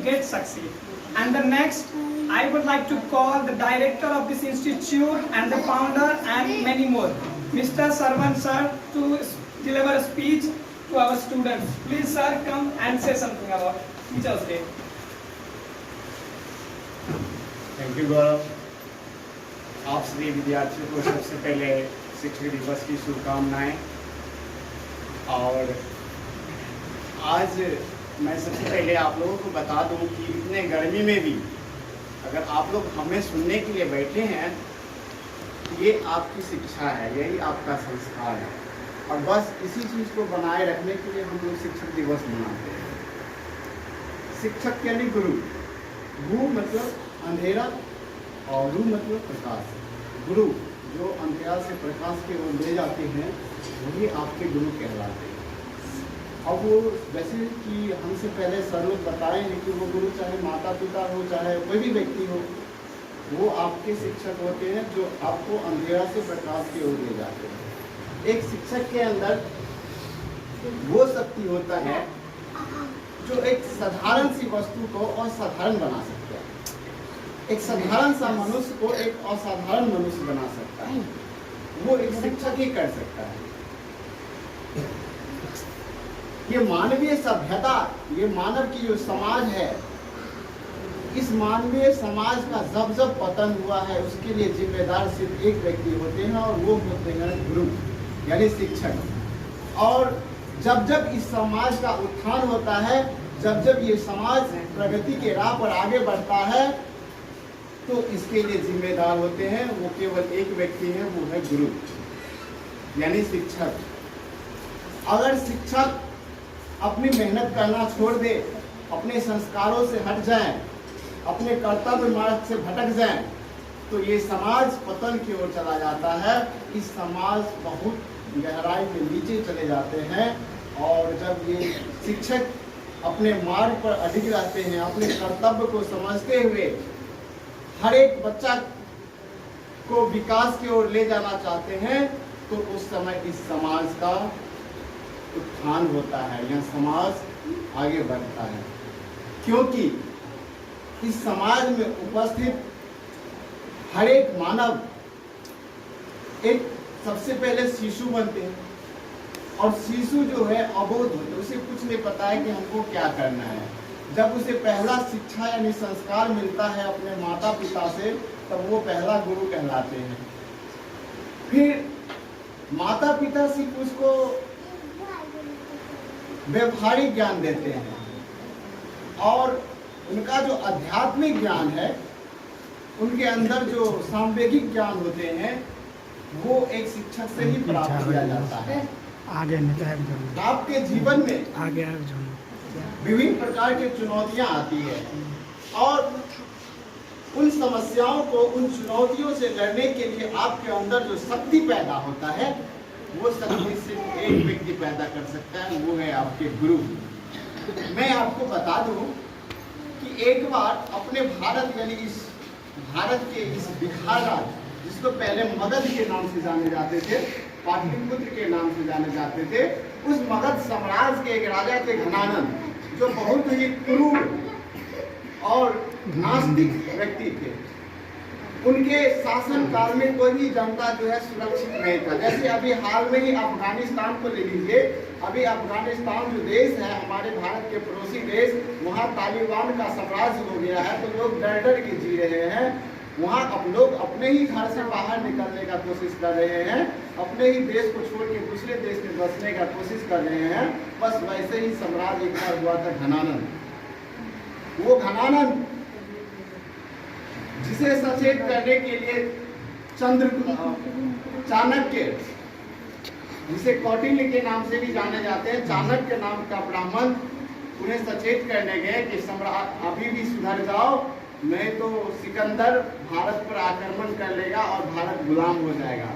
get succeed. And the next, I would like to call the director of this institute and the founder and many more, Mr. Sarvan sir, to deliver a speech to our students. Please sir, come and say something about Teachers Day. Thank you Gaurav. आप सभी विद्यार्थियों को सबसे पहले शिक्षक दिवस की शुभकामनाएं। और आज मैं सबसे पहले आप लोगों को बता दूं कि इतने गर्मी में भी अगर आप लोग हमें सुनने के लिए बैठे हैं, ये आपकी शिक्षा है, यही आपका संस्कार है। और बस इसी चीज़ को बनाए रखने के लिए हम लोग शिक्षक दिवस मनाते हैं। शिक्षक यानी गुरु। गु मतलब अंधेरा और रू मतलब प्रकाश। गुरु जो अंधेरा से प्रकाश की ओर ले जाते हैं, वही आपके गुरु कहलाते हैं। अब वो वैसे कि हमसे पहले सर लोग बताएंगे कि वो गुरु चाहे माता पिता हो, चाहे कोई भी व्यक्ति हो, वो आपके शिक्षक होते हैं जो आपको अंधेरा से प्रकाश की ओर ले जाते हैं। एक शिक्षक के अंदर वो शक्ति होता है जो एक साधारण सी वस्तु को असाधारण बना सकता है। एक साधारण सा मनुष्य को एक असाधारण मनुष्य बना सकता है। वो एक शिक्षक ही कर सकता है। ये मानवीय सभ्यता, ये मानव की जो समाज है, इस मानवीय समाज का जब जब पतन हुआ है, उसके लिए जिम्मेदार सिर्फ एक व्यक्ति होते हैं और वो होते हैं गुरु यानी शिक्षक। और जब जब इस समाज का उत्थान होता है, जब जब ये समाज प्रगति के राह पर आगे बढ़ता है, तो इसके लिए जिम्मेदार होते हैं वो केवल एक व्यक्ति है, वो है गुरु यानी शिक्षक। अगर शिक्षक अपनी मेहनत करना छोड़ दे, अपने संस्कारों से हट जाएं, अपने कर्तव्य मार्ग से भटक जाएं, तो ये समाज पतन की ओर चला जाता है। इस समाज बहुत गहराई में नीचे चले जाते हैं। और जब ये शिक्षक अपने मार्ग पर अडिग रहते हैं, अपने कर्तव्य को समझते हुए हर एक बच्चा को विकास की ओर ले जाना चाहते हैं, तो उस समय इस समाज का उत्थान होता है, यह समाज आगे बढ़ता है। क्योंकि इस समाज में उपस्थित हर एक मानव एक सबसे पहले शिशु बनते हैं। और शिशु जो है अबोध होते हैं, उसे कुछ नहीं पता है कि हमको क्या करना है। जब उसे पहला शिक्षा यानी संस्कार मिलता है अपने माता पिता से, तब वो पहला गुरु कहलाते हैं। फिर माता पिता सिर्फ उसको व्यवहारिक ज्ञान देते हैं और उनका जो आध्यात्मिक ज्ञान है, उनके अंदर जो सांवेगिक ज्ञान होते हैं, वो एक शिक्षक से ही प्राप्त किया जाता है। आगे नहीं, आपके जीवन में आगे विभिन्न प्रकार की चुनौतियां आती है और उन समस्याओं को, उन चुनौतियों से लड़ने के लिए आपके अंदर जो शक्ति पैदा होता है, वो शक्ति सिर्फ एक व्यक्ति पैदा कर सकता है, वो है आपके गुरु। मैं आपको बता दूं कि एक बार अपने भारत यानी इस भारत के इस बिहार राज्य, जिसको पहले मगध के नाम से जाने जाते थे, पाटलिपुत्र के नाम से जाने जाते थे, उस मगध साम्राज्य के एक राजा थे घनानंद, जो बहुत ही क्रूर और नास्तिक व्यक्ति थे। उनके शासन काल में कोई भी जनता जो है सुरक्षित नहीं था। जैसे अभी हाल में ही अफगानिस्तान को ले लीजिए। अभी अफगानिस्तान जो देश है, हमारे भारत के पड़ोसी देश, वहाँ तालिबान का साम्राज्य हो गया है, तो लोग डर डर के जी रहे हैं। वहाँ अब लोग अपने ही घर से बाहर निकलने का कोशिश कर रहे हैं, अपने ही देश को छोड़ के दूसरे देश में बसने का कोशिश कर रहे हैं। बस वैसे ही साम्राज्य एक बार हुआ था घनानंद। वो घनानंद जिसे सचेत करने के लिए चाणक्य, जिसे कौटिल्य के नाम से भी जाने जाते हैं, चाणक्य नाम का ब्राह्मण, उन्हें सचेत करने गए कि सम्राट अभी भी सुधर जाओ, नहीं तो सिकंदर भारत पर आक्रमण कर लेगा और भारत गुलाम हो जाएगा।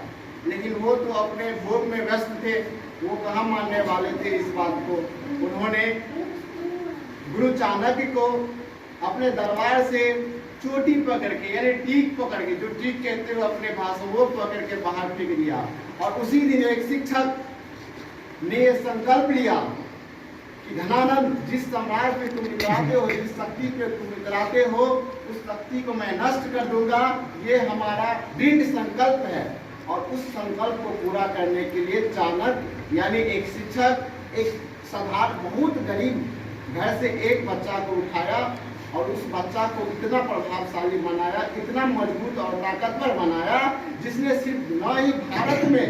लेकिन वो तो अपने भोग में व्यस्त थे, वो कहाँ मानने वाले थे इस बात को। उन्होंने गुरु चाणक्य को अपने दरबार से चोटी पकड़ के यानी टीक पकड़ के, जो टीक कहते हो अपने भाषा, वो पकड़ के बाहर फेंक दिया। और उसी दिन एक शिक्षक ने यह संकल्प लिया कि धनानंद, जिस सम्राट पे तुम इतराते हो, जिस शक्ति पे तुम इतराते हो, उस शक्ति को मैं नष्ट कर दूंगा। ये हमारा दृढ़ संकल्प है। और उस संकल्प को पूरा करने के लिए चाणक्य यानी एक शिक्षक, एक साधारण बहुत गरीब घर से एक बच्चा को उठाया और उस बच्चा को इतना प्रभावशाली बनाया, इतना मजबूत और ताकतवर बनाया, जिसने सिर्फ न ही भारत में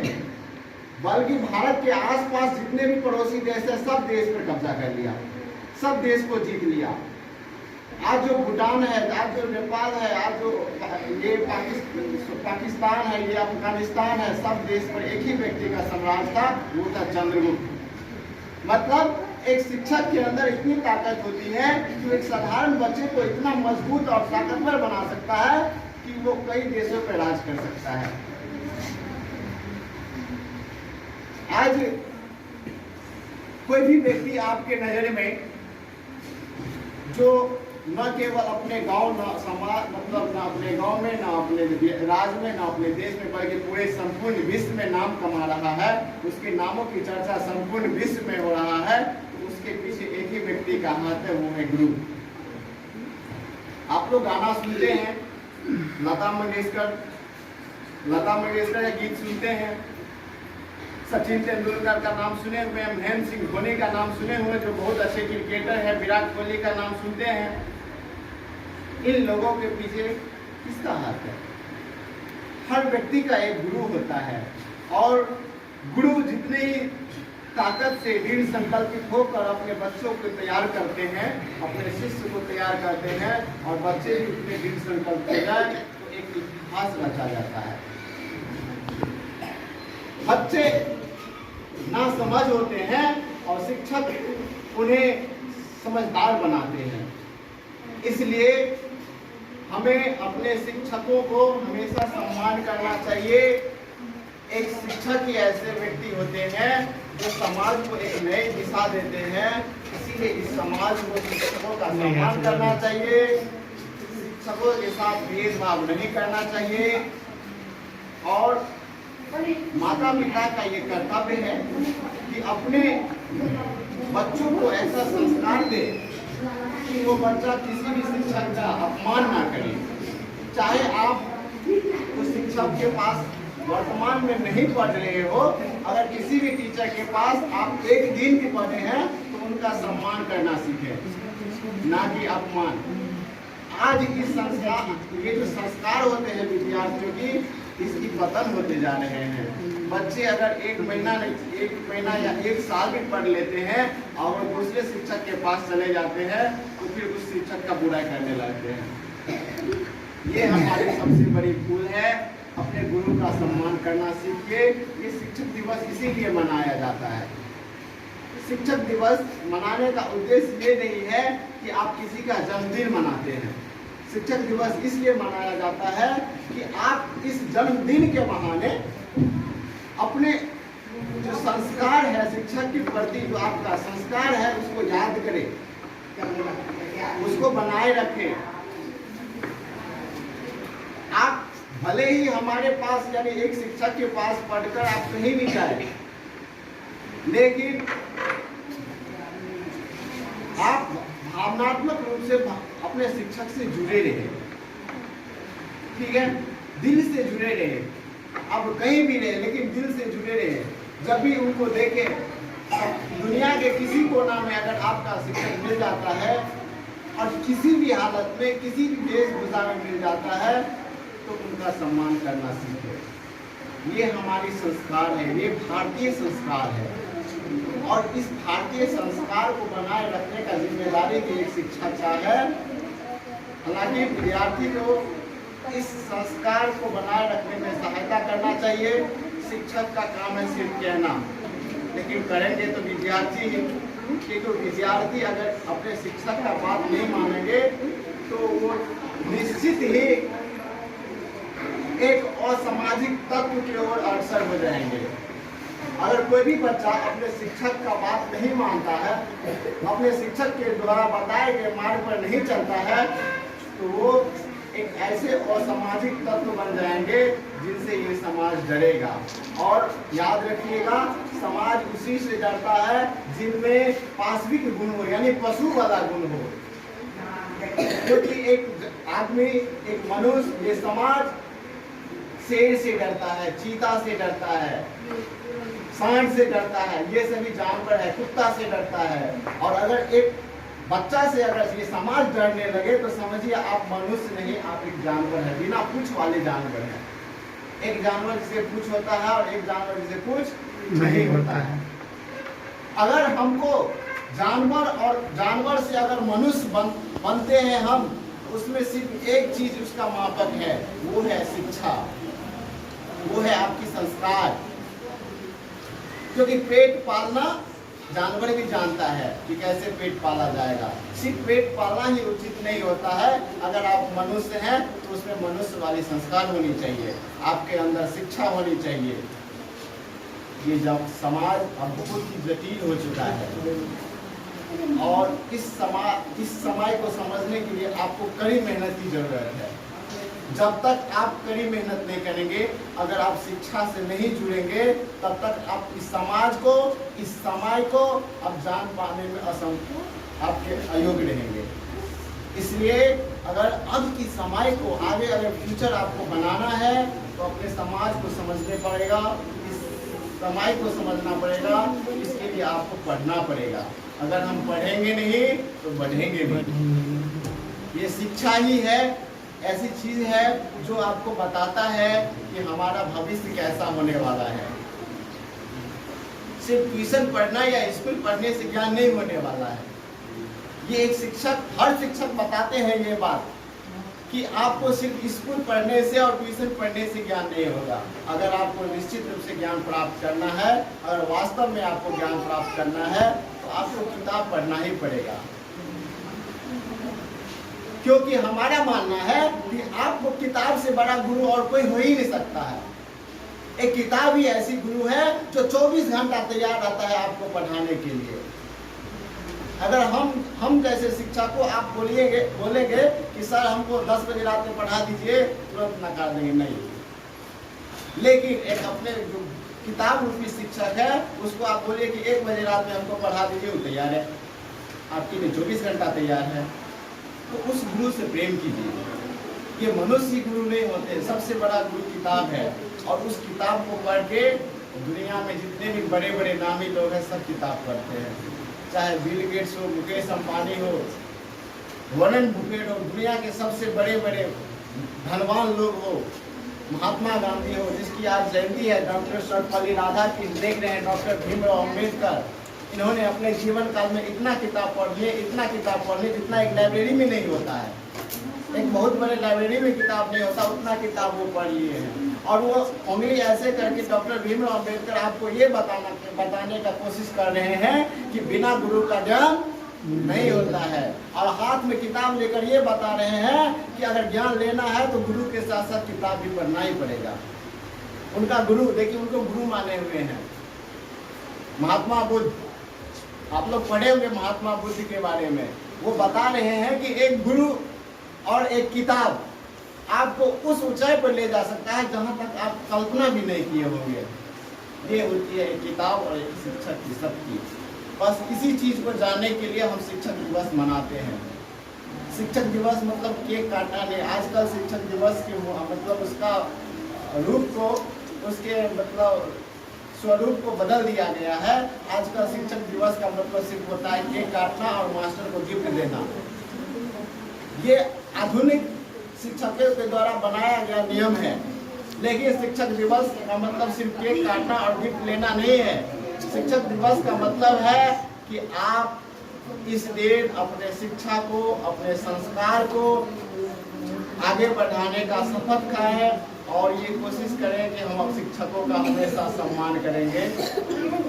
बल्कि भारत के आसपास जितने भी पड़ोसी देश है, सब देश पर कब्जा कर लिया, सब देश को जीत लिया। आज जो भूटान है, आज जो नेपाल है, आज जो ये पाकिस्तान है, ये अफगानिस्तान है, सब देश पर एक ही व्यक्ति का साम्राज्य था, वो था चंद्रगुप्त। मतलब एक शिक्षक के अंदर इतनी ताकत होती है कि एक साधारण बच्चे को इतना मजबूत और ताकतवर बना सकता है कि वो कई देशों पर राज कर सकता है। आज कोई भी व्यक्ति आपके नजर में जो न केवल अपने गांव, न समाज, मतलब न अपने गांव में, न अपने राज्य में, न अपने देश में, बल्कि पूरे संपूर्ण विश्व में नाम कमा रहा है, उसके नामों की चर्चा संपूर्ण विश्व में हो रहा है, तो उसके पीछे एक ही व्यक्ति का हाथ है, वो है गुरु। आप लोग गाना सुनते हैं, लता मंगेशकर का गीत सुनते हैं, सचिन तेंदुलकर का नाम सुने हुए हैं, महेंद्र सिंह धोनी का नाम सुने हुए, जो बहुत अच्छे क्रिकेटर है, विराट कोहली का नाम सुनते हैं। इन लोगों के पीछे किसका हाथ है? हर व्यक्ति का एक गुरु होता है, और गुरु जितनी ताकत से दृढ़ संकल्पित होकर अपने बच्चों को तैयार करते हैं, अपने शिष्य को तैयार करते हैं, और बच्चे भी उतने दृढ़ संकल्प हो जाए तो एक इतिहास रचा जाता है। बच्चे ना समझ होते हैं और शिक्षक उन्हें समझदार बनाते हैं। इसलिए हमें अपने शिक्षकों को हमेशा सम्मान करना चाहिए। एक शिक्षक ही ऐसे व्यक्ति होते हैं जो समाज को एक नई दिशा देते हैं। इसीलिए इस समाज को शिक्षकों का सम्मान करना चाहिए, शिक्षकों के साथ भेदभाव नहीं करना चाहिए, और माता पिता का ये कर्तव्य है कि अपने बच्चों को ऐसा संस्कार दे कि वो बच्चा किसी भी शिक्षक का अपमान ना करे। चाहे आप उस शिक्षक के पास वर्तमान में नहीं पढ़ रहे हो, अगर किसी भी टीचर के पास आप एक दिन भी पढ़े हैं तो उनका सम्मान करना सीखें, ना कि अपमान। आज इस संस्कार, ये जो संस्कार होते हैं विद्यार्थियों की, इसकी पतन होते जा रहे हैं। बच्चे अगर एक महीना या एक साल भी पढ़ लेते हैं और वो दूसरे शिक्षक के पास चले जाते हैं तो फिर उस शिक्षक का बुराई करने लगते हैं। ये हमारी सबसे बड़ी भूल है। अपने गुरु का सम्मान करना सीखिए। ये शिक्षक दिवस इसीलिए मनाया जाता है। शिक्षक दिवस मनाने का उद्देश्य ये नहीं है कि आप किसी का जन्मदिन मनाते हैं। शिक्षक दिवस इसलिए मनाया जाता है कि आप इस जन्मदिन के बहाने अपने जो संस्कार है शिक्षक के प्रति, जो आपका संस्कार है उसको याद करें, उसको बनाए रखें। आप भले ही हमारे पास यानी एक शिक्षक के पास पढ़कर आप कहीं भी जाए, लेकिन आप भावनात्मक रूप से अपने शिक्षक से जुड़े रहे, ठीक है, दिल से जुड़े रहे। अब कहीं भी रहे लेकिन दिल से जुड़े रहे। जब भी उनको देखें, दुनिया के किसी कोना में अगर आपका शिक्षक मिल जाता है और किसी भी हालत में किसी भी वेशभूषा में मिल जाता है तो उनका सम्मान करना सीखें। ये हमारी संस्कार है, ये भारतीय संस्कार है, और इस भारतीय संस्कार को बनाए रखने का जिम्मेदारी भी एक शिक्षक का है। हालांकि विद्यार्थी को इस संस्कार को बनाए रखने में सहायता करना चाहिए। शिक्षक का काम है सिर्फ कहना, लेकिन करेंगे तो विद्यार्थी ही, क्योंकि विद्यार्थी अगर अपने शिक्षक का बात नहीं मानेंगे तो वो निश्चित ही एक असामाजिक तत्व की ओर अग्रसर हो जाएंगे। अगर कोई भी बच्चा अपने शिक्षक का बात नहीं मानता है, अपने शिक्षक के द्वारा बताए गए मार्ग पर नहीं चलता है, तो वो एक ऐसे असामाजिक तत्व बन जाएंगे जिनसे ये समाज डरेगा। और याद रखिएगा, समाज उसी से डरता है जिनमें पाशविक गुण हो, यानी पशु वाला गुण हो। क्योंकि एक आदमी, एक मनुष्य, ये समाज शेर से डरता है, चीता से डरता है, सांड से डरता है, ये सभी जानवर है, कुत्ता से डरता है। और अगर एक बच्चा से अगर ये समाज डरने लगे तो समझिए आप मनुष्य नहीं, आप एक जानवर है, बिना पूंछ वाले जानवर है। एक जानवर जिसे पूंछ होता है और एक जानवर जिसे पूंछ नहीं होता है। अगर हमको जानवर से अगर मनुष्य बनते हैं हम, उसमें सिर्फ एक चीज उसका मापक है, वो है शिक्षा, वो है आपकी संस्कार। क्योंकि पेट पालना जानवर भी जानता है कि कैसे पेट पाला जाएगा। सिर्फ पेट पालना ही उचित नहीं होता है। अगर आप मनुष्य हैं तो उसमें मनुष्य वाली संस्कार होनी चाहिए, आपके अंदर शिक्षा होनी चाहिए। ये जब समाज अब बहुत ही जटिल हो चुका है और इस समय को समझने के लिए आपको कड़ी मेहनत की जरूरत है। जब तक आप कड़ी मेहनत नहीं करेंगे, अगर आप शिक्षा से नहीं जुड़ेंगे, तब तक आप इस समाज को, इस समय को आप जान पाने में आपके अयोग्य रहेंगे। इसलिए अगर अब की समय को आगे अगर फ्यूचर आपको बनाना है तो अपने समाज को समझने पड़ेगा, इस समय को समझना पड़ेगा। इसके लिए आपको पढ़ना पड़ेगा। अगर हम पढ़ेंगे नहीं तो बढ़ेंगे नहीं। ये शिक्षा ही है, ऐसी चीज है जो आपको बताता है कि हमारा भविष्य कैसा होने वाला है। सिर्फ ट्यूशन पढ़ना या स्कूल पढ़ने से ज्ञान नहीं होने वाला है। ये एक शिक्षक, हर शिक्षक बताते हैं ये बात कि आपको सिर्फ स्कूल पढ़ने से और ट्यूशन पढ़ने से ज्ञान नहीं होगा। अगर आपको निश्चित रूप से ज्ञान प्राप्त करना है, अगर वास्तव में आपको ज्ञान प्राप्त करना है, तो आपको किताब पढ़ना ही पड़ेगा। क्योंकि हमारा मानना है कि आपको किताब से बड़ा गुरु और कोई हो ही नहीं सकता है। एक किताब ही ऐसी गुरु है जो 24 घंटा तैयार रहता है आपको पढ़ाने के लिए। अगर हम जैसे शिक्षक को आप बोलेंगे कि सर हमको 10 बजे रात में पढ़ा दीजिए, तुरंत नकार देंगे नहीं। लेकिन एक अपने जो किताब रूपी शिक्षक है, उसको आप बोलिए कि 1 बजे रात में हमको पढ़ा दीजिए, वो तैयार है, आपके लिए 24 घंटा तैयार है। तो उस गुरु से प्रेम कीजिए। ये मनुष्य गुरु नहीं होते, सबसे बड़ा गुरु किताब है। और उस किताब को पढ़ के दुनिया में जितने भी बड़े बड़े नामी लोग हैं, सब किताब पढ़ते हैं। चाहे बिल गेट्स हो, मुकेश अंबानी हो, वॉरेन बुफेट हो, दुनिया के सबसे बड़े बड़े धनवान लोग हो, महात्मा गांधी हो जिसकी आज जयंती है, डॉक्टर सर्वपल्ली राधाकृष्ण, देख रहे हैं डॉक्टर भीमराव अम्बेडकर, इन्होंने अपने जीवन काल में इतना किताब पढ़ लिए जितना एक लाइब्रेरी में नहीं होता है। एक बहुत बड़े लाइब्रेरी में किताब नहीं होता, उतना किताब वो पढ़ लिए हैं। और वो उंगली ऐसे करके डॉक्टर भीमराव अम्बेडकर आपको ये बताने का कोशिश कर रहे हैं कि बिना गुरु का ज्ञान नहीं होता है। और हाथ में किताब लेकर ये बता रहे हैं कि अगर ज्ञान लेना है तो गुरु के साथ साथ किताब भी पढ़ना ही पड़ेगा। उनका गुरु, देखिए उनको गुरु माने हुए हैं महात्मा बुद्ध। आप लोग पढ़े होंगे महात्मा बुद्ध के बारे में। वो बता रहे हैं कि एक गुरु और एक किताब आपको उस ऊंचाई पर ले जा सकता है जहां तक आप कल्पना भी नहीं किए होंगे। ये होती है एक किताब और एक शिक्षक की सबकी। बस इसी चीज को जानने के लिए हम शिक्षक दिवस मनाते हैं। शिक्षक दिवस मतलब केक काटना नहीं। आजकल शिक्षक दिवस के मतलब उसका रूप को, उसके मतलब स्वरूप को बदल दिया गया है। आजकल शिक्षक दिवस का मतलब सिर्फ होता है केक काटना और मास्टर को गिफ्ट देना। ये आधुनिक शिक्षकों के द्वारा बनाया गया नियम है। लेकिन शिक्षक दिवस का मतलब सिर्फ केक काटना और गिफ्ट लेना नहीं है। शिक्षक दिवस का मतलब है कि आप इस दिन अपने शिक्षा को, अपने संस्कार को आगे बढ़ाने का शपथ खाएं और ये कोशिश करें कि हम शिक्षकों का हमेशा सम्मान करेंगे।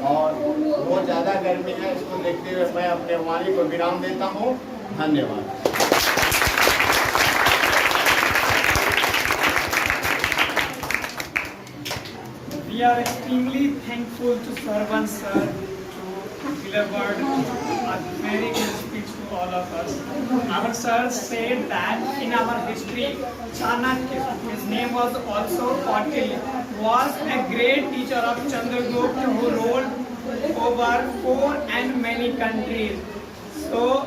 और बहुत ज़्यादा गर्मी है, इसको देखते हुए मैं अपने वाणी को विराम देता हूँ। धन्यवाद। We are extremely thankful to Sarvan sir to deliver a very good speech to all of us. Our sir said that in our history, Chanakya, his name was also Kautilya, was a great teacher of Chandragupta who ruled over 4 and many countries. So,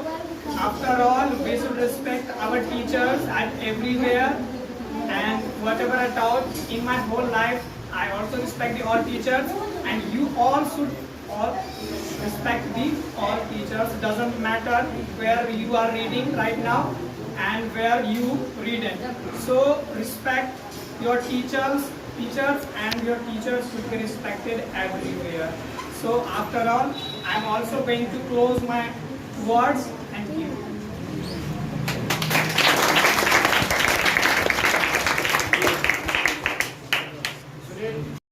after all, we should respect our teachers at everywhere, and whatever I taught in my whole life, I also respect the all teachers, and you all should all respect the all teachers. Doesn't matter where you are reading right now and where you read it. So respect your teachers, and your teachers should be respected everywhere. So after all, I'm also going to close my words. Thank you.